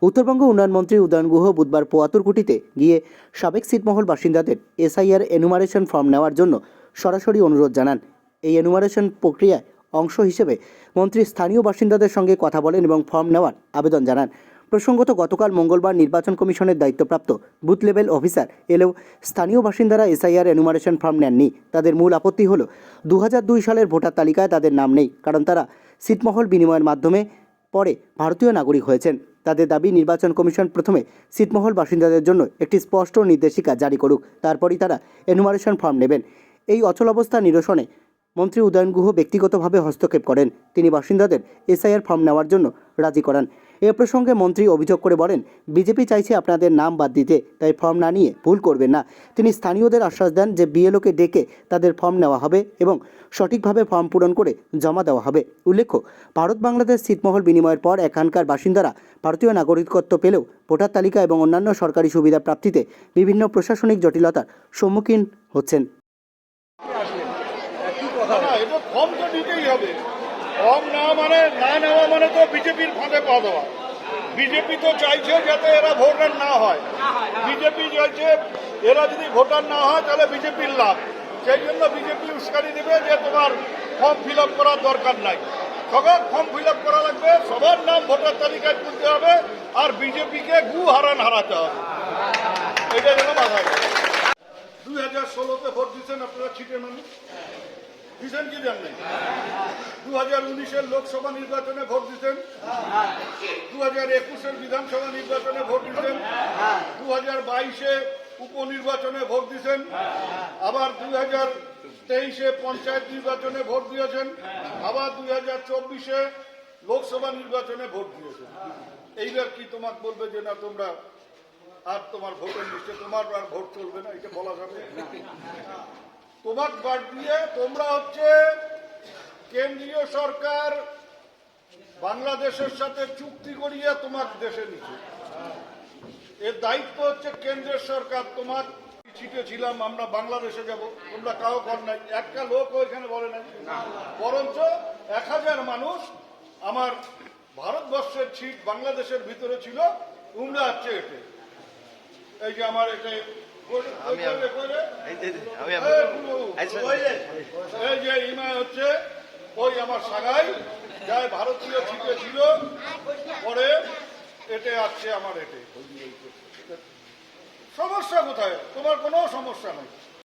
উত্তরবঙ্গ উন্নয়ন মন্ত্রী উদয়ন গুহ বুধবার পোয়াতুরকুটিতে গিয়ে সাবেক ছিটমহল বাসিন্দাদের এসআইআর এনুমারেশন ফর্ম নেওয়ার জন্য সরাসরি অনুরোধ জানান। এই এনুমারেশন প্রক্রিয়ায় অংশ হিসেবে মন্ত্রী স্থানীয় বাসিন্দাদের সঙ্গে কথা বলেন এবং ফর্ম নেওয়ার আবেদন জানান। প্রসঙ্গত গতকাল মঙ্গলবার নির্বাচন কমিশনের দায়িত্বপ্রাপ্ত বুথ লেভেল অফিসার এলেও স্থানীয় বাসিন্দারা এসআইআর এনুমারেশন ফর্ম নেননি। তাদের মূল আপত্তি হল 2002 সালের ভোটার তালিকায় তাদের নাম নেই, কারণ তারা ছিটমহল বিনিময়ের মাধ্যমে পরে ভারতীয় নাগরিক হয়েছেন। তাদের দাবি, নির্বাচন কমিশন প্রথমে ছিটমহল বাসিন্দাদের জন্য একটি স্পষ্ট নির্দেশিকা জারি করুক, তারপরই তারা এনুমারেশন ফর্ম নেবেন। এই অচল অবস্থা নিরসনে মন্ত্রী উদয়ন গুহ ব্যক্তিগতভাবে হস্তক্ষেপ করেন। তিনি বাসিন্দাদের এসআইআর ফর্ম নেওয়ার জন্য রাজি করান। এ প্রসঙ্গে মন্ত্রী অভিযোগ করে বলেন, বিজেপি চাইছে আপনাদের নাম বাদ দিতে, তাই ফর্ম না নিয়ে ভুল করবেন না। তিনি স্থানীয়দের আশ্বাস দেন যে বিএলওকে ডেকে তাদের ফর্ম নেওয়া হবে এবং সঠিকভাবে ফর্ম পূরণ করে জমা দেওয়া হবে। উল্লেখ্য, ভারত বাংলাদেশ ছিটমহল বিনিময়ের পর এখানকার বাসিন্দারা ভারতীয় নাগরিকত্ব পেলেও ভোটার তালিকা এবং অন্যান্য সরকারি সুবিধা প্রাপ্তিতে বিভিন্ন প্রশাসনিক জটিলতার সম্মুখীন হচ্ছেন। এটা ফর্ম তো নিতেই হবে। ফর্ম না নেওয়া মানে তো বিজেপির ফাঁদে পা দেওয়া। বিজেপি তো চাইছে যাতে এরা ভোটার না হয়। বিজেপি চাইছে এরা যদি ভোটার না হয় তাহলে বিজেপির লাভ। সেই জন্য বিজেপি উস্কানি দেবে যে তোমার ফর্ম ফিল আপ করার দরকার নাই। সবার ফর্ম ফিল আপ করা লাগবে, সবার নাম ভোটার তালিকায় তুলতে হবে, আর বিজেপিকে হারাতে হবে। এটা যেন মাথায় 2016-তে ভোট দিচ্ছেন আপনারা, ছিটের মানুষ দিচ্ছেন কি দেন নাই? 2019-এর লোকসভা নির্বাচনে ভোট দিচ্ছেন, 2021-এর বিধানসভা নির্বাচনে ভোট দিচ্ছেন, 2022-এ উপনির্বাচনে ভোট দিচ্ছেন, আবার 2023-এ পঞ্চায়েত নির্বাচনে ভোট দিয়েছেন, আবার 2024-এ লোকসভা নির্বাচনে ভোট দিয়েছেন। এইবার কি তোমাকে বলবে যে না তোমরা আর তোমার ভোটের লিস্টে তোমার আর ভোট চলবে না? এটা বলা যাবে? তোমাক বাদ দিয়ে তোমরা হচ্ছে কেন্দ্রীয় সরকার বাংলাদেশের সাথে চুক্তি করিয়ে তোমার দেশে নিচ্ছে। এর দায়িত্ব হচ্ছে কেন্দ্রের সরকার। তোমার ছিটে ছিলাম আমরা বাংলাদেশে যাব, তোমরা কাউ কর নাই, একটা লোক ওইখানে বলে নাই। বরঞ্চ 1000 মানুষ আমার ভারতবর্ষের ছিট বাংলাদেশের ভিতরে ছিল, তোমরা হচ্ছে এটে এই যে আমার এটে এই যে ইমা হচ্ছে ওই আমার সাগাই যাই ভারতীয় ছিটে ছিল, পরে এটে আসছে আমার এটে। সমস্যা কোথায়? তোমার কোনো সমস্যা নেই।